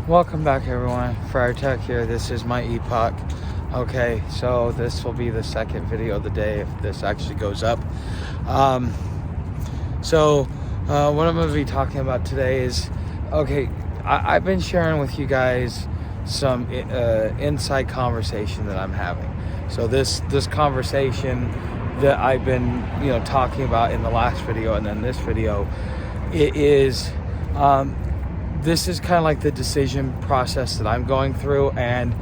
Welcome back, everyone. Friar Tech here. This is my epoch. Okay, so this will be the second video of the day if this actually goes up. What I'm going to be talking about today is, I've been sharing with you guys some inside conversation that I'm having. So this conversation that I've been talking about in the last video and then this video, this is kind of like the decision process that I'm going through, and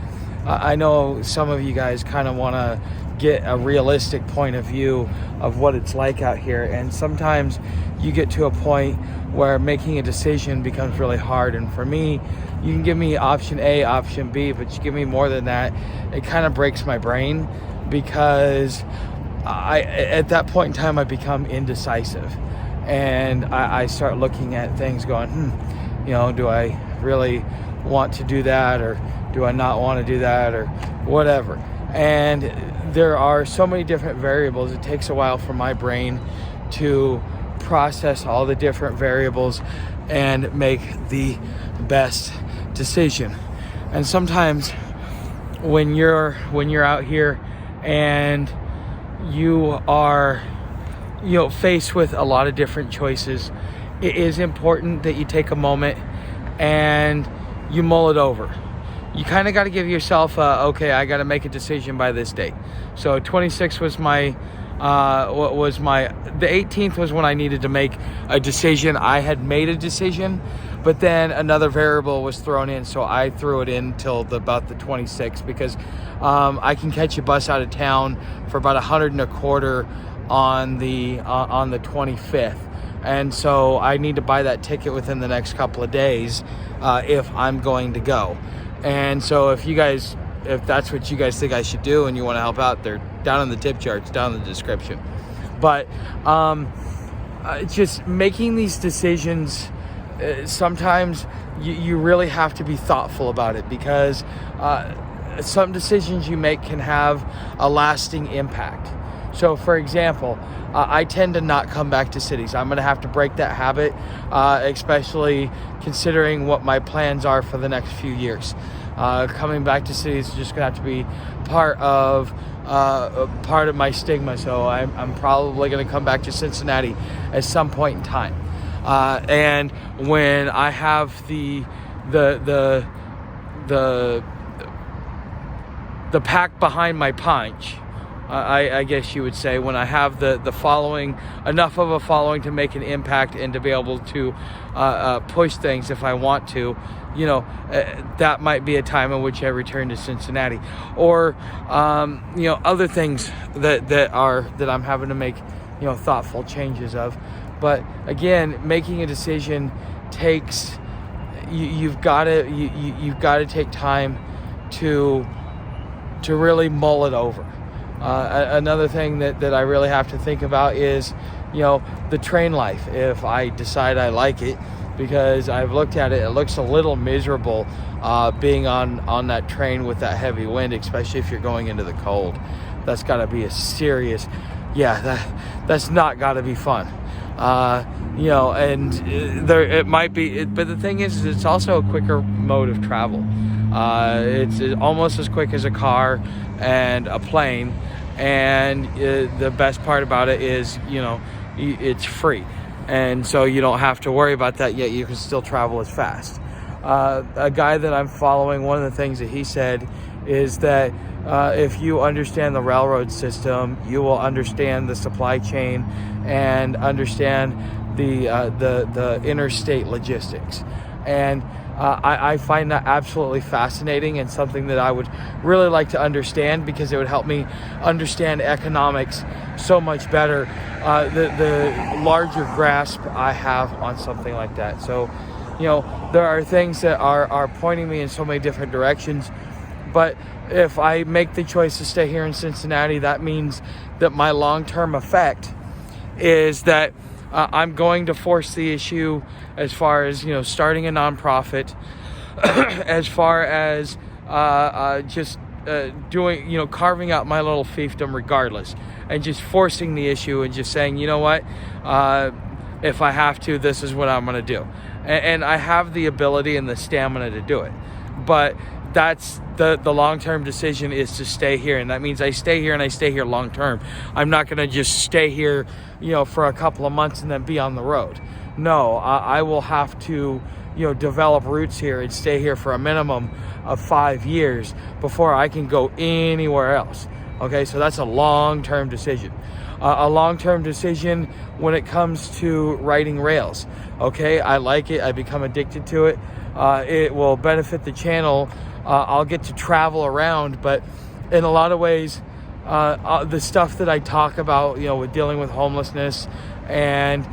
I know some of you guys kind of want to get a realistic point of view of what it's like out here, and sometimes you get to a point where making a decision becomes really hard. And for me, you can give me option A, option B, but you give me more than that, it kind of breaks my brain, because at that point in time I become indecisive, and I start looking at things going, do I really want to do that, or do I not want to do that, or whatever? And there are so many different variables. It takes a while for my brain to process all the different variables and make the best decision. And sometimes when you're out here and you are faced with a lot of different choices, it is important that you take a moment and you mull it over. You kind of got to give yourself I got to make a decision by this date. So 26 was the 18th was when I needed to make a decision. I had made a decision, but then another variable was thrown in, so I threw it in till about the 26th, because I can catch a bus out of town for about $125 on the 25th. And so I need to buy that ticket within the next couple of days if I'm going to go. And so if that's what you guys think I should do and you want to help out, they're down in the tip charts, down in the description. But just making these decisions, sometimes you really have to be thoughtful about it, because some decisions you make can have a lasting impact. So, for example, I tend to not come back to cities. I'm going to have to break that habit, especially considering what my plans are for the next few years. Coming back to cities is just going to have to be part of my stigma. So I'm probably going to come back to Cincinnati at some point in time. And when I have the pack behind my punch, I guess you would say, when I have the following, enough of a following to make an impact and to be able to push things if I want to, that might be a time in which I return to Cincinnati, or other things that I'm having to make thoughtful changes of. But again, making a decision takes you've got to take time to really mull it over. Another thing that I really have to think about is, the train life. If I decide I like it, because I've looked at it, it looks a little miserable being on that train with that heavy wind, especially if you're going into the cold. That's got to be a serious, that's not got to be fun. And it might be, but the thing is it's also a quicker mode of travel. It's almost as quick as a car and a plane, and the best part about it is it's free, and so you don't have to worry about that, yet you can still travel as fast. A guy that I'm following, one of the things that he said is that if you understand the railroad system, you will understand the supply chain and understand the interstate logistics. And I find that absolutely fascinating, and something that I would really like to understand, because it would help me understand economics so much better, the larger grasp I have on something like that. So, there are things that are pointing me in so many different directions, but if I make the choice to stay here in Cincinnati, that means that my long-term effect is that I'm going to force the issue as far as, starting a nonprofit, as far as doing, carving out my little fiefdom regardless, and just forcing the issue and just saying, if I have to, this is what I'm going to do. And I have the ability and the stamina to do it. But that's the long-term decision, is to stay here. And that means I stay here, and I stay here long-term. I'm not going to just stay here, for a couple of months and then be on the road. No, I will have to, develop roots here and stay here for a minimum of 5 years before I can go anywhere else. Okay, so that's a long-term decision. A long-term decision when it comes to writing Rails. Okay, I like it. I become addicted to it. It will benefit the channel. I'll get to travel around, but in a lot of ways, the stuff that I talk about, with dealing with homelessness and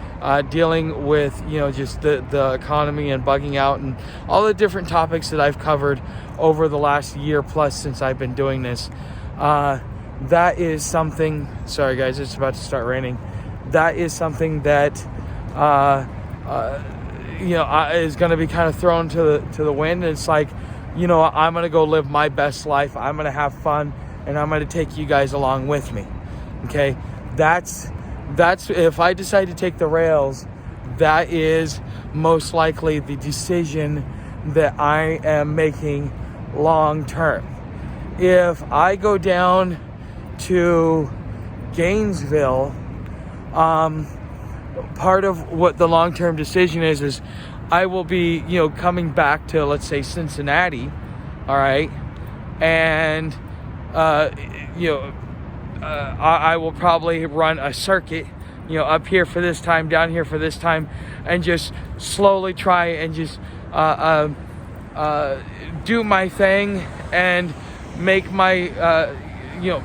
dealing with, just the economy and bugging out and all the different topics that I've covered over the last year plus since I've been doing this, that is something, sorry guys, it's about to start raining. That is something that, is going to be kind of thrown to the wind. And it's like, I'm going to go live my best life. I'm going to have fun, and I'm going to take you guys along with me. Okay. That's if I decide to take the Rails, that is most likely the decision that I am making long term. If I go down to Gainesville, part of what the long-term decision is I will be, coming back to, let's say, Cincinnati, all right, and, I will probably run a circuit, up here for this time, down here for this time, and just slowly try and just do my thing and make my,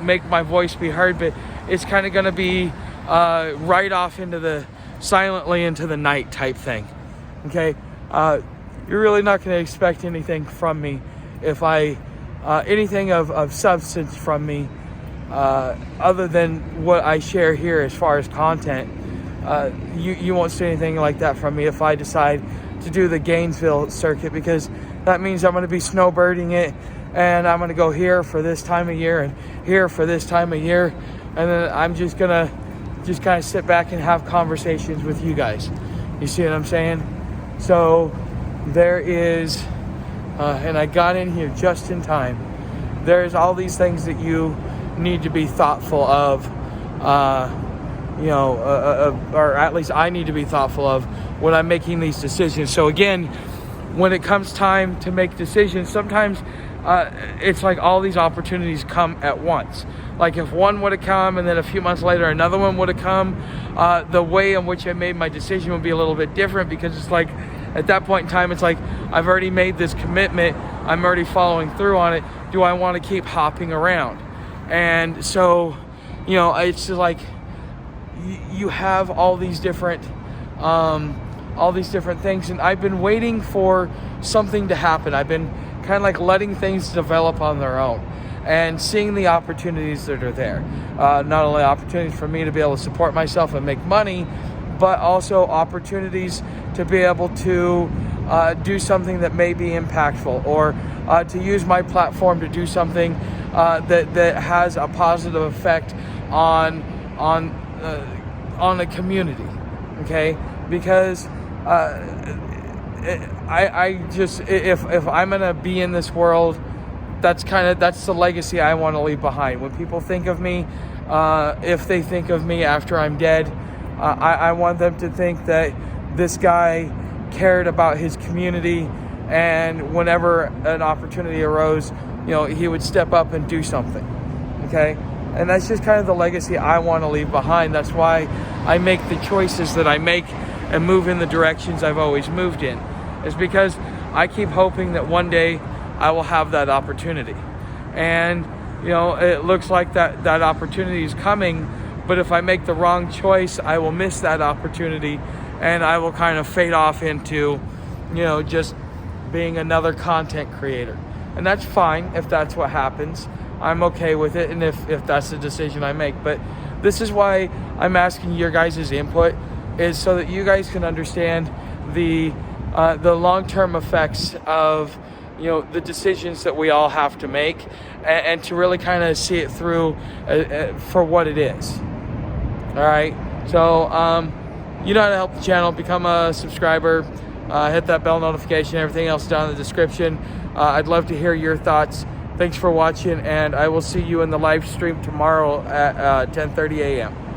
make my voice be heard. But it's kind of going to be right off silently into the night type thing. Okay, you're really not going to expect anything from me if anything of substance from me, other than what I share here as far as content. You won't see anything like that from me if I decide to do the Gainesville circuit, because that means I'm going to be snowbirding it, and I'm going to go here for this time of year and here for this time of year, and then I'm just going to kind of sit back and have conversations with you guys. You see what I'm saying? So there is, and I got in here just in time, there's all these things that you need to be thoughtful of, or at least I need to be thoughtful of when I'm making these decisions. So again, when it comes time to make decisions, sometimes it's like all these opportunities come at once. Like if one would have come and then a few months later another one would have come, the way in which I made my decision would be a little bit different, because it's like at that point in time, it's like I've already made this commitment, I'm already following through on it. Do I want to keep hopping around? And so, it's just like you have all these different things, and I've been waiting for something to happen. I've been kind of like letting things develop on their own and seeing the opportunities that are there. Not only opportunities for me to be able to support myself and make money, but also opportunities to be able to do something that may be impactful, or to use my platform to do something that has a positive effect on the community. Okay, because I just, if I'm gonna be in this world, that's the legacy I want to leave behind. When people think of me, if they think of me after I'm dead, I want them to think that this guy cared about his community, and whenever an opportunity arose, he would step up and do something. Okay, and that's just kind of the legacy I want to leave behind. That's why I make the choices that I make and move in the directions I've always moved in. Is because I keep hoping that one day I will have that opportunity. And, it looks like that opportunity is coming, but if I make the wrong choice, I will miss that opportunity, and I will kind of fade off into, just being another content creator. And that's fine if that's what happens. I'm okay with it, and if that's the decision I make. But this is why I'm asking your guys' input, is so that you guys can understand the long-term effects of the decisions that we all have to make, and to really kind of see it through for what it is. All right, so you know how to help the channel. Become a subscriber, hit that bell notification, everything else down in the description. I'd love to hear your thoughts. Thanks for watching, and I will see you in the live stream tomorrow at 10:30 a.m.